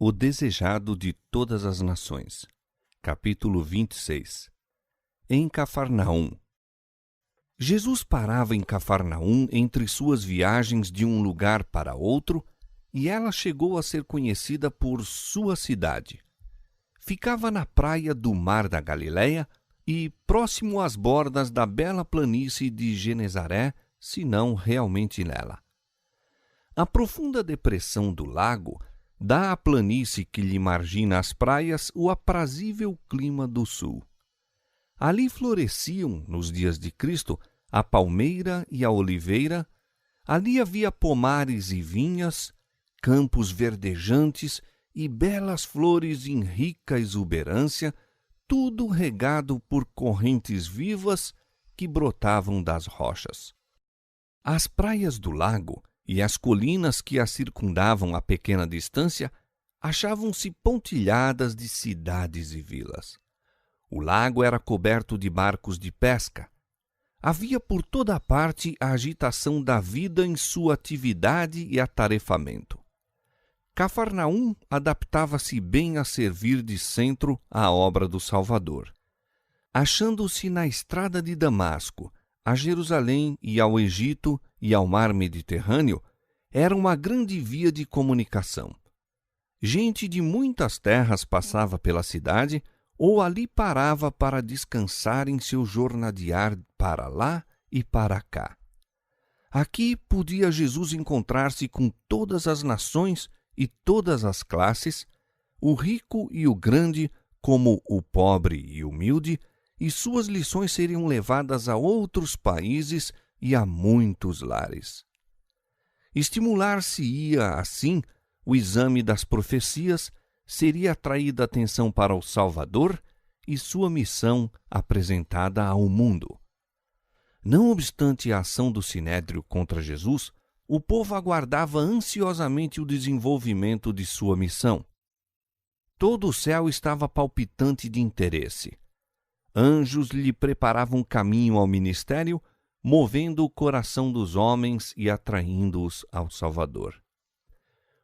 O desejado de todas as nações. Capítulo 26. Em Cafarnaum. Jesus parava em Cafarnaum entre suas viagens de um lugar para outro, e ela chegou a ser conhecida por sua cidade. Ficava na praia do Mar da Galileia e próximo às bordas da bela planície de Genezaré, se não realmente nela. A profunda depressão do lago dá à planície que lhe margina as praias o aprazível clima do sul. Ali floresciam, nos dias de Cristo, a palmeira e a oliveira, ali havia pomares e vinhas, campos verdejantes e belas flores em rica exuberância, tudo regado por correntes vivas que brotavam das rochas. As praias do lago e as colinas que a circundavam a pequena distância achavam-se pontilhadas de cidades e vilas. O lago era coberto de barcos de pesca. Havia por toda a parte a agitação da vida em sua atividade e atarefamento. Cafarnaum adaptava-se bem a servir de centro à obra do Salvador. Achando-se na estrada de Damasco, a Jerusalém e ao Egito e ao mar Mediterrâneo, era uma grande via de comunicação. Gente de muitas terras passava pela cidade ou ali parava para descansar em seu jornadear para lá e para cá. Aqui podia Jesus encontrar-se com todas as nações e todas as classes, o rico e o grande, como o pobre e humilde, e suas lições seriam levadas a outros países e a muitos lares. Estimular-se-ia, assim, o exame das profecias, seria atraída a atenção para o Salvador e sua missão apresentada ao mundo. Não obstante a ação do Sinédrio contra Jesus, o povo aguardava ansiosamente o desenvolvimento de sua missão. Todo o céu estava palpitante de interesse. Anjos lhe preparavam caminho ao ministério, movendo o coração dos homens e atraindo-os ao Salvador.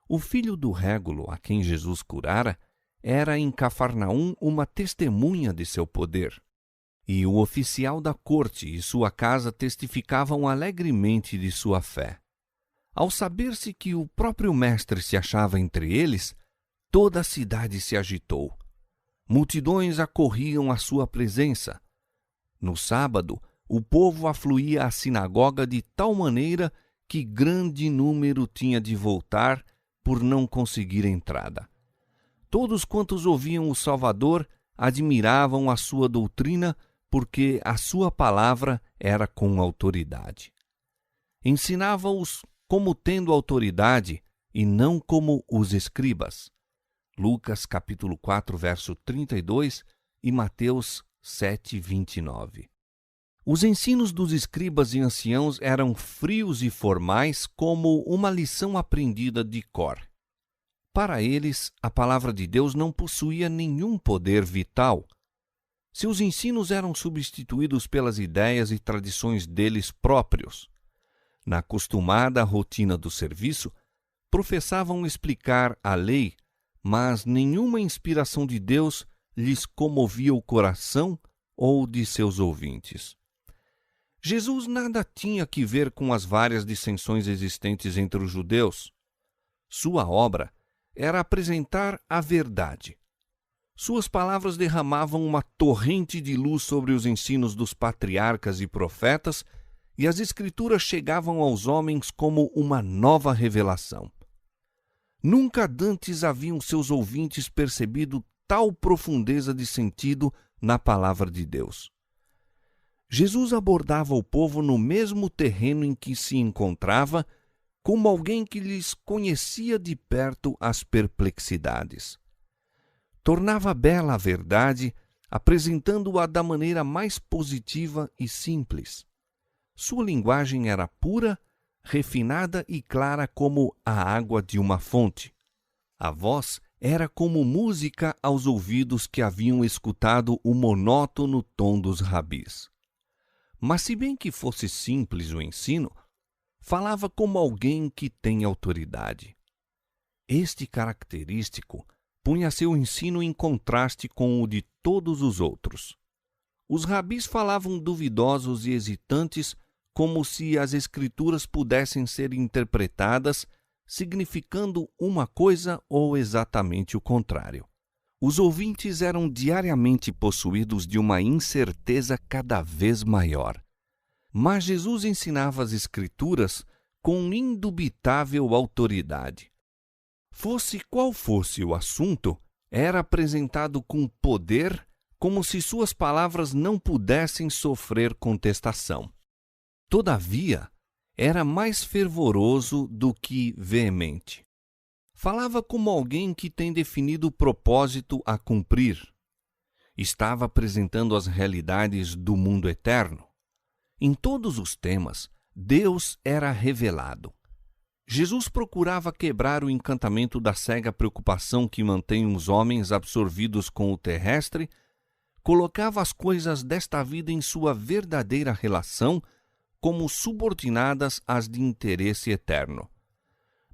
O filho do régulo, a quem Jesus curara, era em Cafarnaum uma testemunha de seu poder. E o oficial da corte e sua casa testificavam alegremente de sua fé. Ao saber-se que o próprio mestre se achava entre eles, toda a cidade se agitou. Multidões acorriam à sua presença. No sábado, o povo afluía à sinagoga de tal maneira que grande número tinha de voltar por não conseguir entrada. Todos quantos ouviam o Salvador admiravam a sua doutrina, porque a sua palavra era com autoridade. Ensinava-os como tendo autoridade e não como os escribas. Lucas capítulo 4, verso 32 e Mateus 7, 29. Os ensinos dos escribas e anciãos eram frios e formais como uma lição aprendida de cor. Para eles, a palavra de Deus não possuía nenhum poder vital. Seus ensinos eram substituídos pelas ideias e tradições deles próprios. Na acostumada rotina do serviço, professavam explicar a lei, mas nenhuma inspiração de Deus lhes comovia o coração ou de seus ouvintes. Jesus nada tinha que ver com as várias dissensões existentes entre os judeus. Sua obra era apresentar a verdade. Suas palavras derramavam uma torrente de luz sobre os ensinos dos patriarcas e profetas, e as Escrituras chegavam aos homens como uma nova revelação. Nunca dantes haviam seus ouvintes percebido tal profundeza de sentido na palavra de Deus. Jesus abordava o povo no mesmo terreno em que se encontrava, como alguém que lhes conhecia de perto as perplexidades. Tornava bela a verdade, apresentando-a da maneira mais positiva e simples. Sua linguagem era pura, refinada e clara como a água de uma fonte. A voz era como música aos ouvidos que haviam escutado o monótono tom dos rabis. Mas se bem que fosse simples o ensino, falava como alguém que tem autoridade. Este característico punha seu ensino em contraste com o de todos os outros. Os rabis falavam duvidosos e hesitantes, como se as Escrituras pudessem ser interpretadas significando uma coisa ou exatamente o contrário. Os ouvintes eram diariamente possuídos de uma incerteza cada vez maior. Mas Jesus ensinava as Escrituras com indubitável autoridade. Fosse qual fosse o assunto, era apresentado com poder, como se suas palavras não pudessem sofrer contestação. Todavia, era mais fervoroso do que veemente. Falava como alguém que tem definido o propósito a cumprir. Estava apresentando as realidades do mundo eterno. Em todos os temas, Deus era revelado. Jesus procurava quebrar o encantamento da cega preocupação que mantém os homens absorvidos com o terrestre, colocava as coisas desta vida em sua verdadeira relação como subordinadas às de interesse eterno.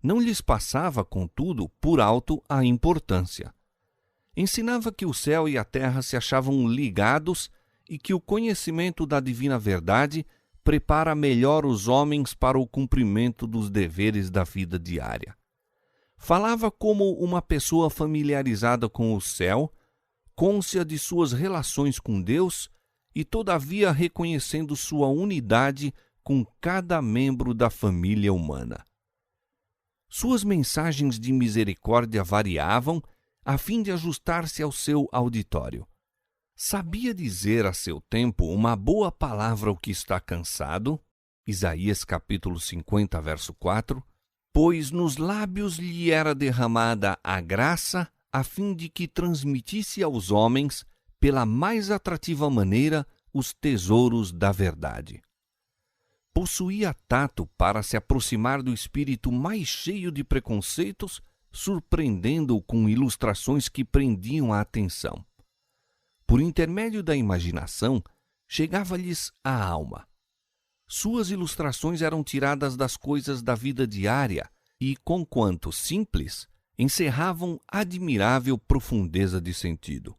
Não lhes passava, contudo, por alto a importância. Ensinava que o céu e a terra se achavam ligados e que o conhecimento da divina verdade prepara melhor os homens para o cumprimento dos deveres da vida diária. Falava como uma pessoa familiarizada com o céu, cônscia de suas relações com Deus e, todavia, reconhecendo sua unidade com cada membro da família humana. Suas mensagens de misericórdia variavam a fim de ajustar-se ao seu auditório. Sabia dizer a seu tempo uma boa palavra ao que está cansado, Isaías capítulo 50, verso 4, pois nos lábios lhe era derramada a graça a fim de que transmitisse aos homens, pela mais atrativa maneira, os tesouros da verdade. Possuía tato para se aproximar do espírito mais cheio de preconceitos, surpreendendo-o com ilustrações que prendiam a atenção. Por intermédio da imaginação, chegava-lhes a alma. Suas ilustrações eram tiradas das coisas da vida diária e, conquanto simples, encerravam admirável profundeza de sentido.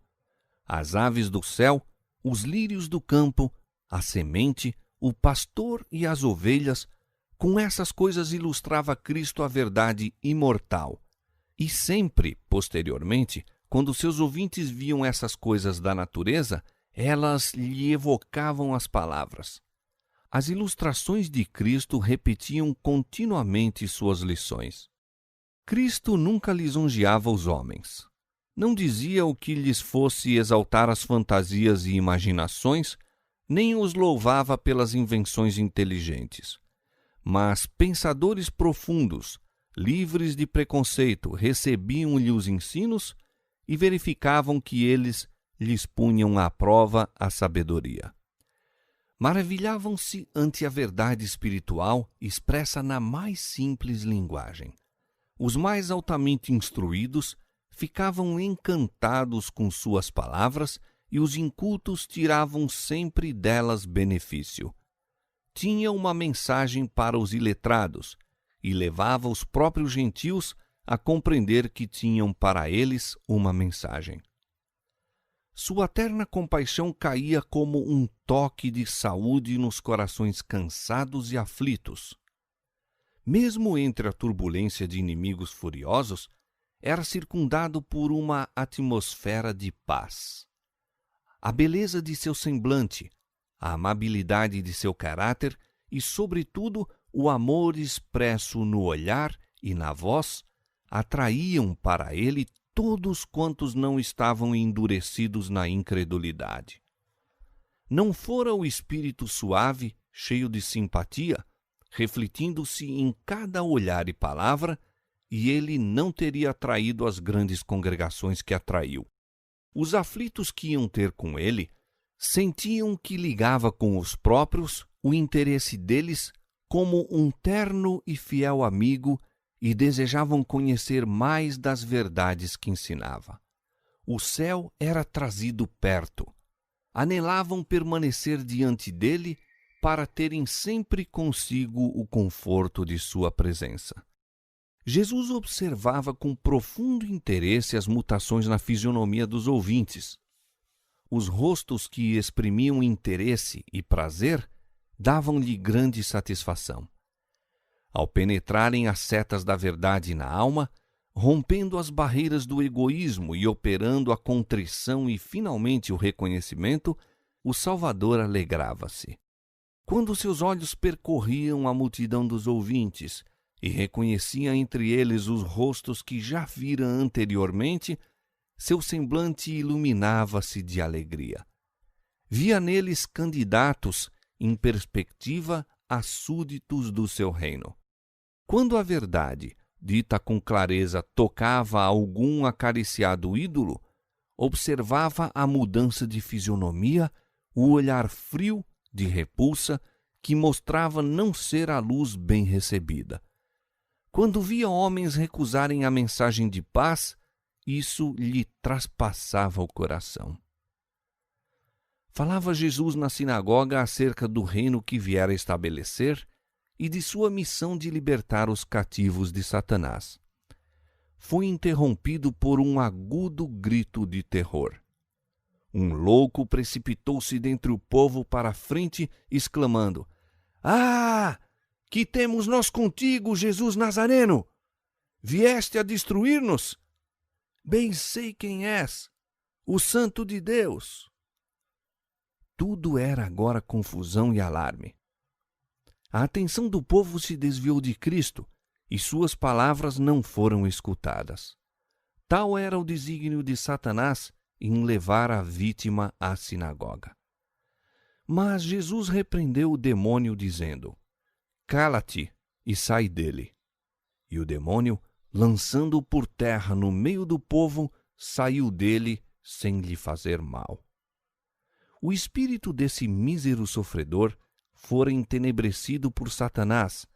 As aves do céu, os lírios do campo, a semente, o pastor e as ovelhas, com essas coisas ilustrava Cristo a verdade imortal. E sempre, posteriormente, quando seus ouvintes viam essas coisas da natureza, elas lhe evocavam as palavras. As ilustrações de Cristo repetiam continuamente suas lições. Cristo nunca lisonjeava os homens. Não dizia o que lhes fosse exaltar as fantasias e imaginações, nem os louvava pelas invenções inteligentes. Mas pensadores profundos, livres de preconceito, recebiam-lhe os ensinos e verificavam que eles lhes punham à prova a sabedoria. Maravilhavam-se ante a verdade espiritual expressa na mais simples linguagem. Os mais altamente instruídos ficavam encantados com suas palavras e os incultos tiravam sempre delas benefício. Tinha uma mensagem para os iletrados e levava os próprios gentios a compreender que tinham para eles uma mensagem. Sua terna compaixão caía como um toque de saúde nos corações cansados e aflitos. Mesmo entre a turbulência de inimigos furiosos, era circundado por uma atmosfera de paz. A beleza de seu semblante, a amabilidade de seu caráter e, sobretudo, o amor expresso no olhar e na voz atraíam para ele todos quantos não estavam endurecidos na incredulidade. Não fora o espírito suave, cheio de simpatia, refletindo-se em cada olhar e palavra, e ele não teria atraído as grandes congregações que atraiu. Os aflitos que iam ter com ele sentiam que ligava com os próprios o interesse deles como um terno e fiel amigo e desejavam conhecer mais das verdades que ensinava. O céu era trazido perto. Anelavam permanecer diante dele para terem sempre consigo o conforto de sua presença. Jesus observava com profundo interesse as mutações na fisionomia dos ouvintes. Os rostos que exprimiam interesse e prazer davam-lhe grande satisfação. Ao penetrarem as setas da verdade na alma, rompendo as barreiras do egoísmo e operando a contrição e finalmente o reconhecimento, o Salvador alegrava-se. Quando seus olhos percorriam a multidão dos ouvintes e reconhecia entre eles os rostos que já vira anteriormente, seu semblante iluminava-se de alegria. Via neles candidatos em perspectiva a súditos do seu reino. Quando a verdade, dita com clareza, tocava algum acariciado ídolo, observava a mudança de fisionomia, o olhar frio de repulsa que mostrava não ser a luz bem recebida. Quando via homens recusarem a mensagem de paz, isso lhe traspassava o coração. Falava Jesus na sinagoga acerca do reino que viera estabelecer e de sua missão de libertar os cativos de Satanás. Foi interrompido por um agudo grito de terror. Um louco precipitou-se dentre o povo para a frente, exclamando: "Ah! Que temos nós contigo, Jesus Nazareno? Vieste a destruir-nos? Bem sei quem és, o Santo de Deus." Tudo era agora confusão e alarme. A atenção do povo se desviou de Cristo e suas palavras não foram escutadas. Tal era o desígnio de Satanás em levar a vítima à sinagoga. Mas Jesus repreendeu o demônio, dizendo: "Cala-te e sai dele." E o demônio, lançando-o por terra no meio do povo, saiu dele sem lhe fazer mal. O espírito desse mísero sofredor fora entenebrecido por Satanás,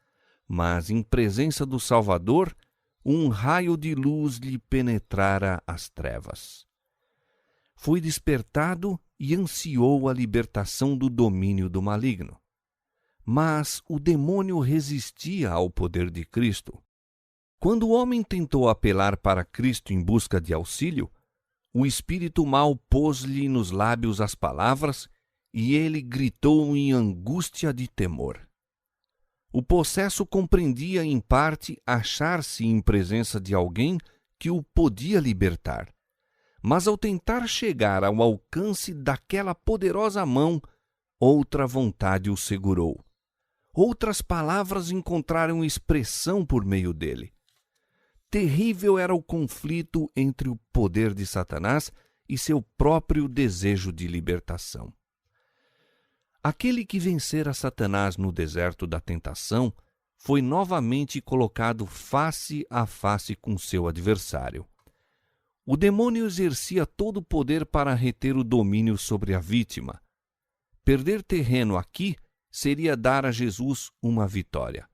mas em presença do Salvador, um raio de luz lhe penetrara as trevas. Foi despertado e ansiou a libertação do domínio do maligno. Mas o demônio resistia ao poder de Cristo. Quando o homem tentou apelar para Cristo em busca de auxílio, o espírito mau pôs-lhe nos lábios as palavras e ele gritou em angústia de temor. O possesso compreendia em parte achar-se em presença de alguém que o podia libertar, mas ao tentar chegar ao alcance daquela poderosa mão, outra vontade o segurou. Outras palavras encontraram expressão por meio dele. Terrível era o conflito entre o poder de Satanás e seu próprio desejo de libertação. Aquele que vencera Satanás no deserto da tentação foi novamente colocado face a face com seu adversário. O demônio exercia todo o poder para reter o domínio sobre a vítima. Perder terreno aqui seria dar a Jesus uma vitória.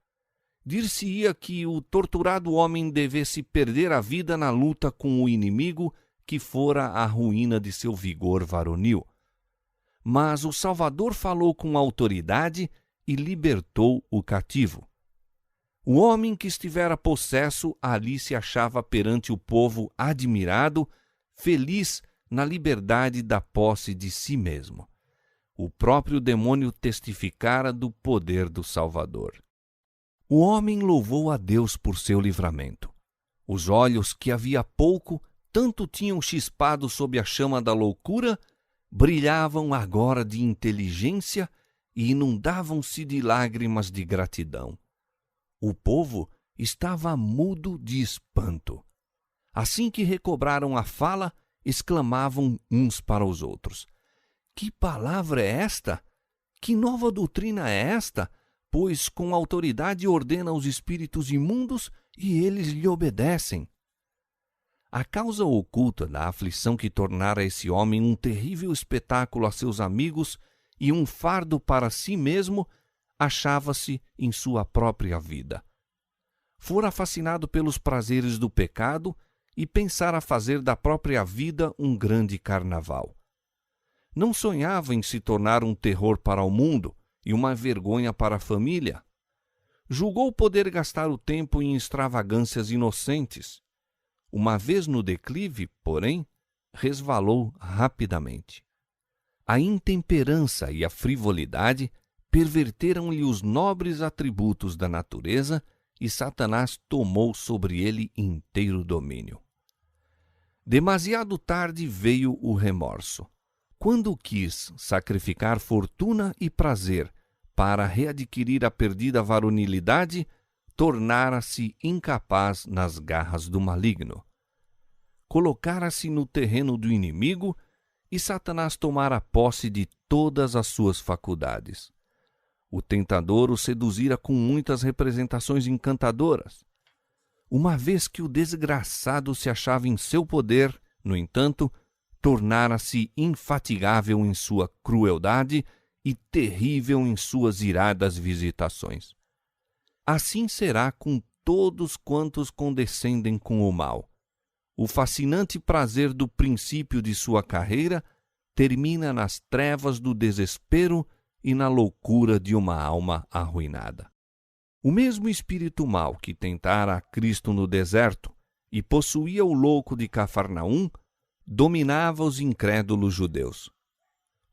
Dir-se-ia que o torturado homem devesse perder a vida na luta com o inimigo que fora a ruína de seu vigor varonil. Mas o Salvador falou com autoridade e libertou o cativo. O homem que estivera possesso ali se achava perante o povo admirado, feliz na liberdade da posse de si mesmo. O próprio demônio testificara do poder do Salvador. O homem louvou a Deus por seu livramento. Os olhos que havia pouco tanto tinham chispado sob a chama da loucura, brilhavam agora de inteligência e inundavam-se de lágrimas de gratidão. O povo estava mudo de espanto. Assim que recobraram a fala, exclamavam uns para os outros: "Que palavra é esta? Que nova doutrina é esta? Pois com autoridade ordena os espíritos imundos e eles lhe obedecem." A causa oculta da aflição que tornara esse homem um terrível espetáculo a seus amigos e um fardo para si mesmo achava-se em sua própria vida. Fora fascinado pelos prazeres do pecado e pensara fazer da própria vida um grande carnaval. Não sonhava em se tornar um terror para o mundo e uma vergonha para a família. julgou poder gastar o tempo em extravagâncias inocentes. Uma vez no declive, porém, resvalou rapidamente. A intemperança e a frivolidade perverteram-lhe os nobres atributos da natureza e Satanás tomou sobre ele inteiro domínio. Demasiado tarde veio o remorso. Quando quis sacrificar fortuna e prazer para readquirir a perdida varonilidade, tornara-se incapaz nas garras do maligno. Colocara-se no terreno do inimigo e Satanás tomara posse de todas as suas faculdades. O tentador o seduzira com muitas representações encantadoras. Uma vez que o desgraçado se achava em seu poder, no entanto, tornara-se infatigável em sua crueldade e terrível em suas iradas visitações. Assim será com todos quantos condescendem com o mal. O fascinante prazer do princípio de sua carreira termina nas trevas do desespero e na loucura de uma alma arruinada. O mesmo espírito mau que tentara a Cristo no deserto e possuía o louco de Cafarnaum, dominava os incrédulos judeus.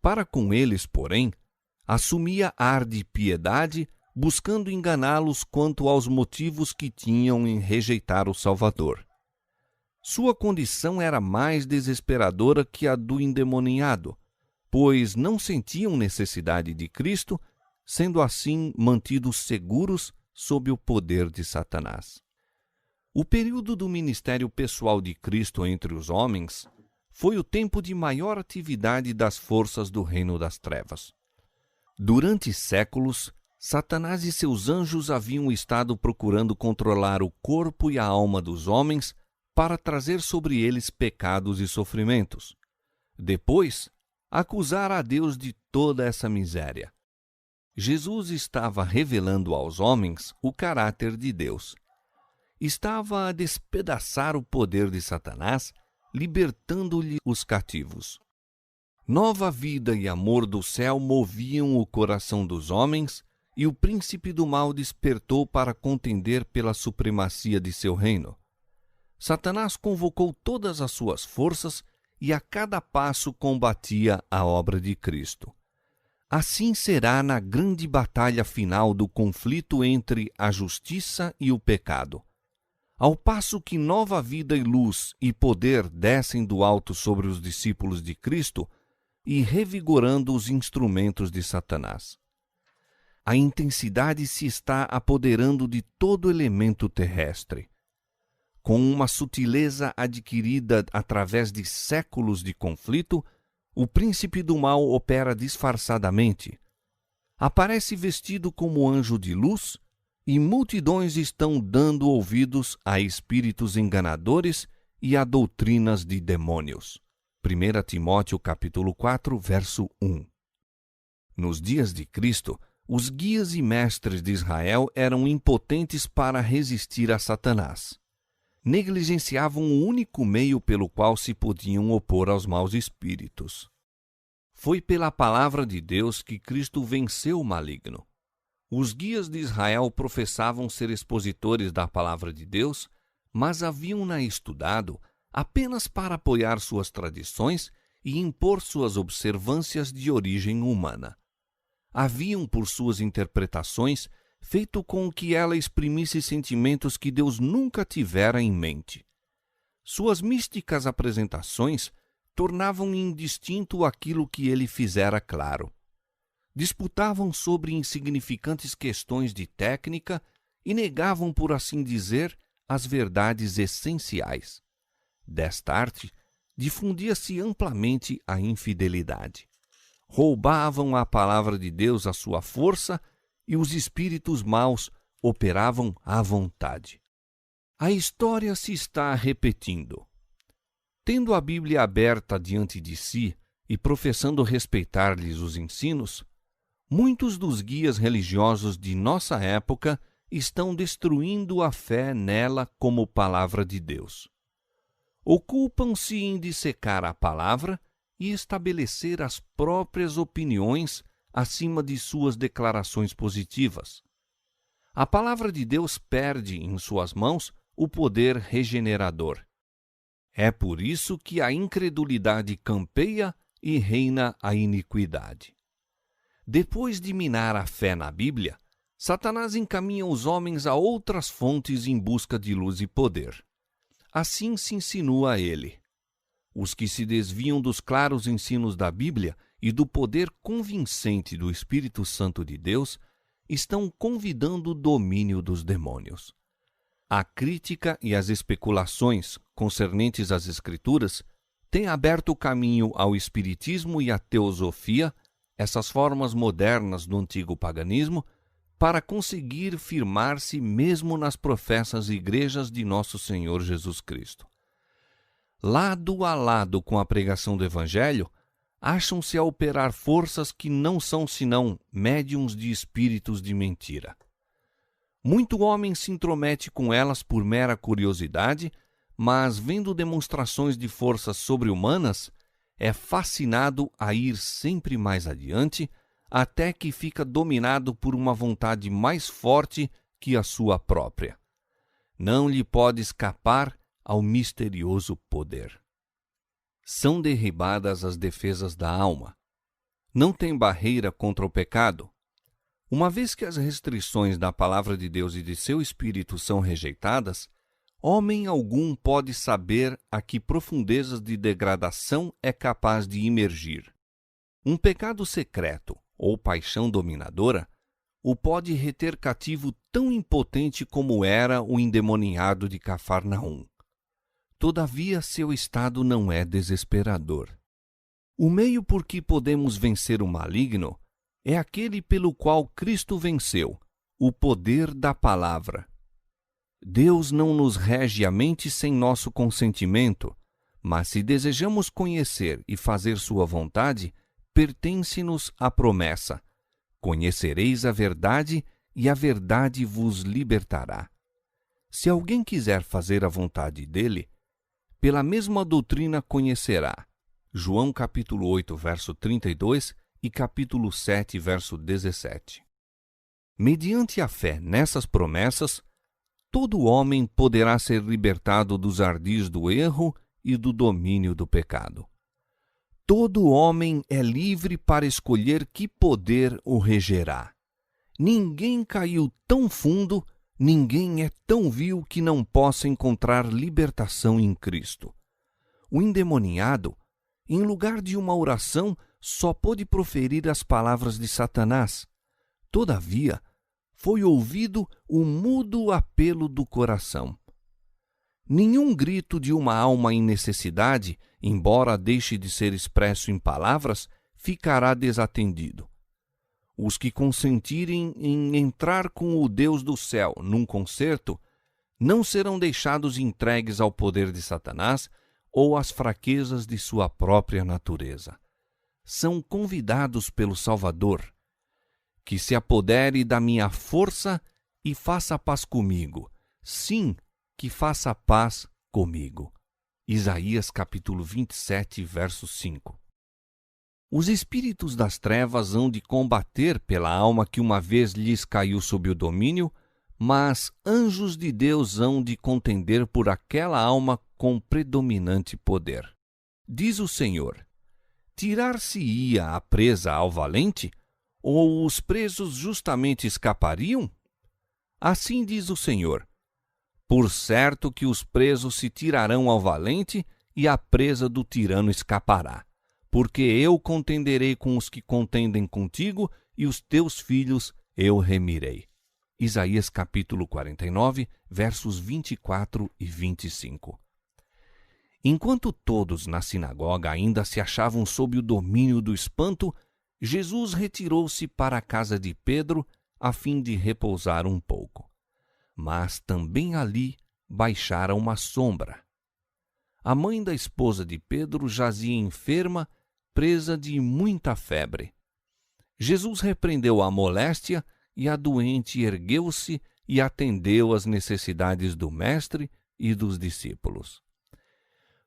Para com eles, porém, assumia ar de piedade, buscando enganá-los quanto aos motivos que tinham em rejeitar o Salvador. Sua condição era mais desesperadora que a do endemoniado, pois não sentiam necessidade de Cristo, sendo assim mantidos seguros sob o poder de Satanás. O período do ministério pessoal de Cristo entre os homens foi o tempo de maior atividade das forças do reino das trevas. Durante séculos, Satanás e seus anjos haviam estado procurando controlar o corpo e a alma dos homens para trazer sobre eles pecados e sofrimentos. Depois, acusar a Deus de toda essa miséria. Jesus estava revelando aos homens o caráter de Deus. Estava a despedaçar o poder de Satanás, libertando-lhe os cativos. Nova vida e amor do céu moviam o coração dos homens, e o príncipe do mal despertou para contender pela supremacia de seu reino. Satanás convocou todas as suas forças e a cada passo combatia a obra de Cristo. Assim será na grande batalha final do conflito entre a justiça e o pecado. Ao passo que nova vida e luz e poder descem do alto sobre os discípulos de Cristo e revigorando os instrumentos de Satanás. A intensidade se está apoderando de todo elemento terrestre. Com uma sutileza adquirida através de séculos de conflito, o príncipe do mal opera disfarçadamente. Aparece vestido como anjo de luz e multidões estão dando ouvidos a espíritos enganadores e a doutrinas de demônios. 1 Timóteo capítulo 4, verso 1. Nos dias de Cristo, os guias e mestres de Israel eram impotentes para resistir a Satanás. Negligenciavam o único meio pelo qual se podiam opor aos maus espíritos. Foi pela palavra de Deus que Cristo venceu o maligno. Os guias de Israel professavam ser expositores da palavra de Deus, mas haviam-na estudado apenas para apoiar suas tradições e impor suas observâncias de origem humana. Haviam, por suas interpretações, feito com que ela exprimisse sentimentos que Deus nunca tivera em mente. Suas místicas apresentações tornavam indistinto aquilo que ele fizera claro. Disputavam sobre insignificantes questões de técnica e negavam, por assim dizer, as verdades essenciais. Desta arte, difundia-se amplamente a infidelidade. Roubavam à palavra de Deus a sua força e os espíritos maus operavam à vontade. A história se está repetindo. Tendo a Bíblia aberta diante de si e professando respeitar-lhes os ensinos, muitos dos guias religiosos de nossa época estão destruindo a fé nela como palavra de Deus. Ocupam-se em dissecar a palavra e estabelecer as próprias opiniões acima de suas declarações positivas. a palavra de Deus perde em suas mãos o poder regenerador. É por isso que a incredulidade campeia e reina a iniquidade. Depois de minar a fé na Bíblia, Satanás encaminha os homens a outras fontes em busca de luz e poder. Assim se insinua a ele. Os que se desviam dos claros ensinos da Bíblia e do poder convincente do Espírito Santo de Deus estão convidando o domínio dos demônios. A crítica e as especulações concernentes às Escrituras têm aberto o caminho ao Espiritismo e à Teosofia, essas formas modernas do antigo paganismo, para conseguir firmar-se mesmo nas professas igrejas de nosso Senhor Jesus Cristo. Lado a lado com a pregação do Evangelho, acham-se a operar forças que não são senão médiuns de espíritos de mentira. Muito homem se intromete com elas por mera curiosidade, mas, vendo demonstrações de forças sobre-humanas, é fascinado a ir sempre mais adiante, até que fica dominado por uma vontade mais forte que a sua própria. Não lhe pode escapar ao misterioso poder. São derribadas as defesas da alma. Não tem barreira contra o pecado. Uma vez que as restrições da palavra de Deus e de seu Espírito são rejeitadas, homem algum pode saber a que profundezas de degradação é capaz de imergir. Um pecado secreto ou paixão dominadora o pode reter cativo tão impotente como era o endemoniado de Cafarnaum. Todavia, seu estado não é desesperador. O meio por que podemos vencer o maligno é aquele pelo qual Cristo venceu, o poder da palavra. Deus não nos rege a mente sem nosso consentimento, mas se desejamos conhecer e fazer sua vontade, pertence-nos a promessa: conhecereis a verdade e a verdade vos libertará. Se alguém quiser fazer a vontade dele, pela mesma doutrina conhecerá. João capítulo 8, verso 32 e capítulo 7, verso 17. Mediante a fé nessas promessas, todo homem poderá ser libertado dos ardis do erro e do domínio do pecado. Todo homem é livre para escolher que poder o regerá. Ninguém caiu tão fundo, ninguém é tão vil que não possa encontrar libertação em Cristo. O endemoniado, em lugar de uma oração, só pôde proferir as palavras de Satanás. Todavia, foi ouvido o mudo apelo do coração. Nenhum grito de uma alma em necessidade, embora deixe de ser expresso em palavras, ficará desatendido. Os que consentirem em entrar com o Deus do céu num concerto não serão deixados entregues ao poder de Satanás ou às fraquezas de sua própria natureza. São convidados pelo Salvador, que se apodere da minha força e faça paz comigo. Sim, que faça paz comigo. Isaías capítulo 27, verso 5. Os espíritos das trevas hão de combater pela alma que uma vez lhes caiu sob o domínio, mas anjos de Deus hão de contender por aquela alma com predominante poder. Diz o Senhor: tirar-se-ia a presa ao valente, ou os presos justamente escapariam? Assim diz o Senhor: por certo que os presos se tirarão ao valente e a presa do tirano escapará, porque eu contenderei com os que contendem contigo e os teus filhos eu remirei. Isaías capítulo 49, versos 24 e 25. Enquanto todos na sinagoga ainda se achavam sob o domínio do espanto, Jesus retirou-se para a casa de Pedro a fim de repousar um pouco. Mas também ali baixara uma sombra. A mãe da esposa de Pedro jazia enferma, presa de muita febre. Jesus repreendeu a moléstia e a doente ergueu-se e atendeu às necessidades do mestre e dos discípulos.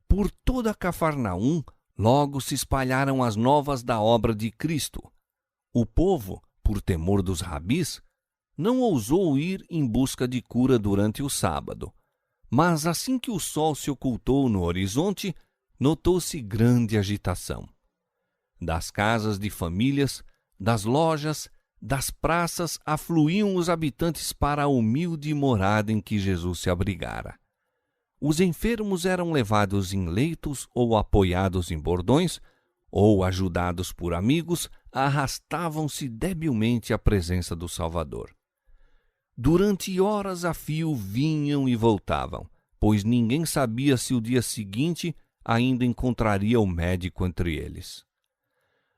Por toda Cafarnaum logo se espalharam as novas da obra de Cristo. O povo, por temor dos rabis, não ousou ir em busca de cura durante o sábado. Mas assim que o sol se ocultou no horizonte, notou-se grande agitação. Das casas de famílias, das lojas, das praças afluíam os habitantes para a humilde morada em que Jesus se abrigara. Os enfermos eram levados em leitos ou apoiados em bordões, ou, ajudados por amigos, arrastavam-se debilmente à presença do Salvador. Durante horas a fio vinham e voltavam, pois ninguém sabia se o dia seguinte ainda encontraria o médico entre eles.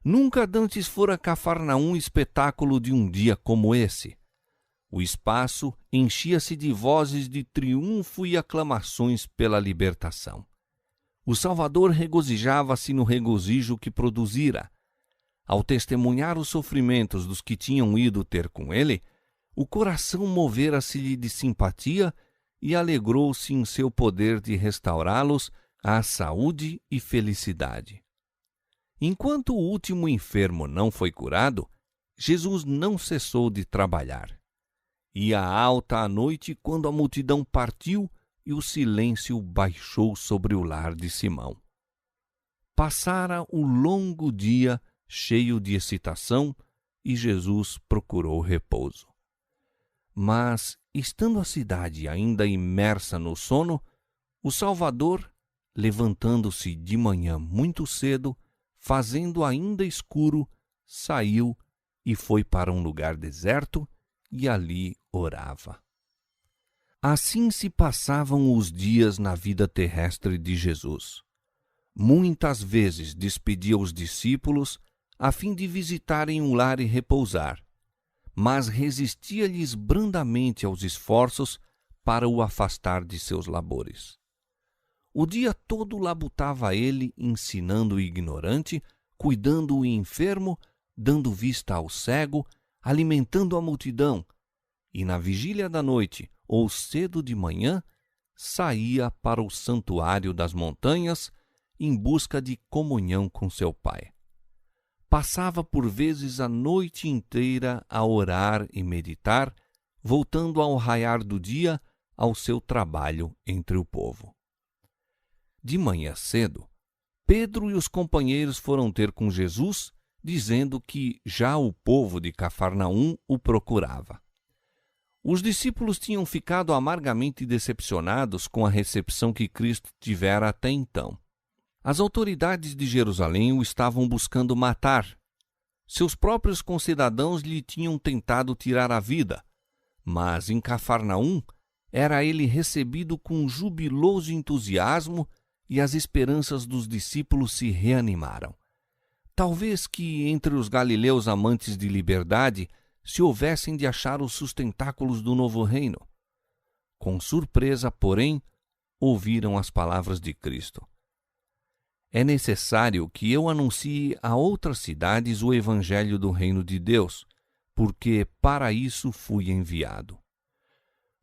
Nunca dantes fora Cafarnaum espetáculo de um dia como esse. O espaço enchia-se de vozes de triunfo e aclamações pela libertação. O Salvador regozijava-se no regozijo que produzira. Ao testemunhar os sofrimentos dos que tinham ido ter com ele, o coração movera-se-lhe de simpatia e alegrou-se em seu poder de restaurá-los à saúde e felicidade. Enquanto o último enfermo não foi curado, Jesus não cessou de trabalhar. Ia alta a noite quando a multidão partiu e o silêncio baixou sobre o lar de Simão. Passara o longo dia cheio de excitação e Jesus procurou repouso. Mas, estando a cidade ainda imersa no sono, o Salvador, levantando-se de manhã muito cedo, fazendo ainda escuro, saiu e foi para um lugar deserto e ali orava. Assim se passavam os dias na vida terrestre de Jesus. Muitas vezes despedia os discípulos a fim de visitarem um lar e repousar, mas resistia-lhes brandamente aos esforços para o afastar de seus labores. O dia todo labutava ele, ensinando o ignorante, cuidando o enfermo, dando vista ao cego, alimentando a multidão, e na vigília da noite, ou cedo de manhã, saía para o santuário das montanhas em busca de comunhão com seu Pai. Passava por vezes a noite inteira a orar e meditar, voltando ao raiar do dia ao seu trabalho entre o povo. De manhã cedo, Pedro e os companheiros foram ter com Jesus, dizendo que já o povo de Cafarnaum o procurava. Os discípulos tinham ficado amargamente decepcionados com a recepção que Cristo tivera até então. As autoridades de Jerusalém o estavam buscando matar. Seus próprios concidadãos lhe tinham tentado tirar a vida, mas em Cafarnaum era ele recebido com jubiloso entusiasmo e as esperanças dos discípulos se reanimaram. Talvez que entre os galileus amantes de liberdade se houvessem de achar os sustentáculos do novo reino. Com surpresa, porém, ouviram as palavras de Cristo. É necessário que eu anuncie a outras cidades o evangelho do reino de Deus, porque para isso fui enviado.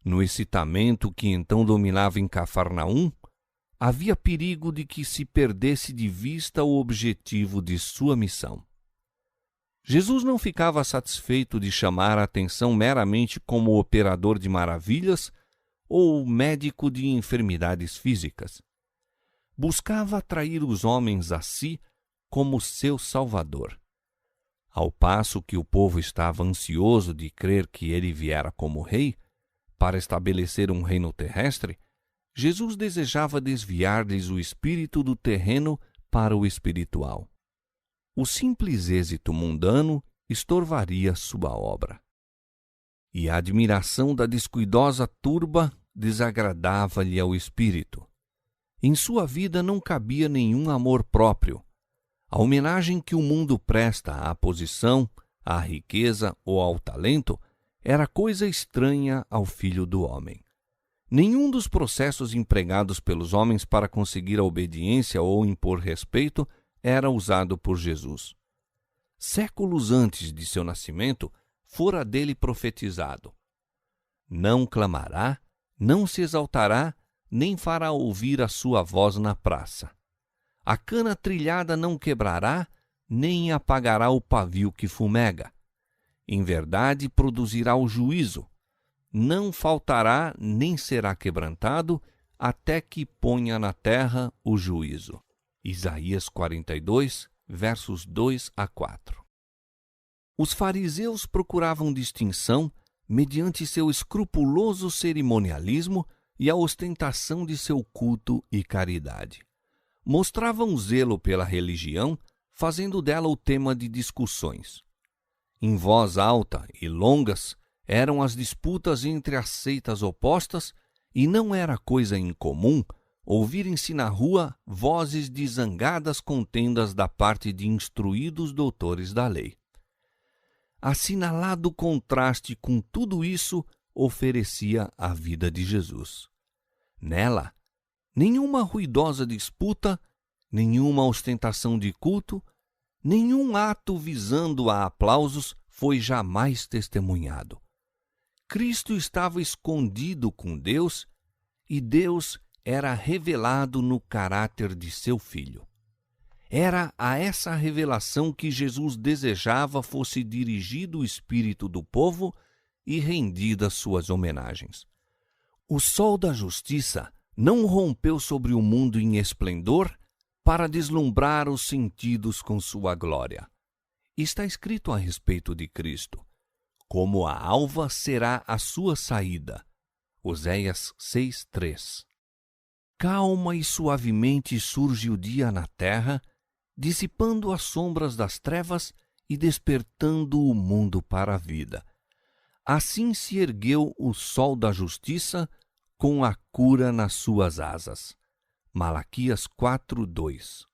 No excitamento que então dominava em Cafarnaum, havia perigo de que se perdesse de vista o objetivo de sua missão. Jesus não ficava satisfeito de chamar a atenção meramente como operador de maravilhas ou médico de enfermidades físicas. Buscava atrair os homens a si como seu Salvador. Ao passo que o povo estava ansioso de crer que ele viera como rei, para estabelecer um reino terrestre, Jesus desejava desviar-lhes o espírito do terreno para o espiritual. O simples êxito mundano estorvaria sua obra. E a admiração da descuidosa turba desagradava-lhe ao espírito. Em sua vida não cabia nenhum amor próprio. A homenagem que o mundo presta à posição, à riqueza ou ao talento era coisa estranha ao Filho do Homem. Nenhum dos processos empregados pelos homens para conseguir a obediência ou impor respeito era usado por Jesus. Séculos antes de seu nascimento, fora dele profetizado: não clamará, não se exaltará, nem fará ouvir a sua voz na praça. A cana trilhada não quebrará, nem apagará o pavio que fumega. Em verdade produzirá o juízo. Não faltará nem será quebrantado até que ponha na terra o juízo. Isaías 42, versos 2 a 4. Os fariseus procuravam distinção mediante seu escrupuloso cerimonialismo e a ostentação de seu culto e caridade. Mostravam zelo pela religião, fazendo dela o tema de discussões. Em voz alta e longas eram as disputas entre as seitas opostas, e não era coisa incomum ouvirem-se na rua vozes de zangadas contendas da parte de instruídos doutores da lei. Assinalado contraste com tudo isso oferecia a vida de Jesus. Nela, nenhuma ruidosa disputa, nenhuma ostentação de culto, nenhum ato visando a aplausos foi jamais testemunhado. Cristo estava escondido com Deus e Deus era revelado no caráter de seu Filho. Era a essa revelação que Jesus desejava fosse dirigido o espírito do povo e rendidas suas homenagens. O sol da justiça não rompeu sobre o mundo em esplendor para deslumbrar os sentidos com sua glória. Está escrito a respeito de Cristo: como a alva será a sua saída. Oséias 6:3. Calma e suavemente surge o dia na terra, dissipando as sombras das trevas e despertando o mundo para a vida. Assim se ergueu o sol da justiça com a cura nas suas asas. Malaquias 4:2.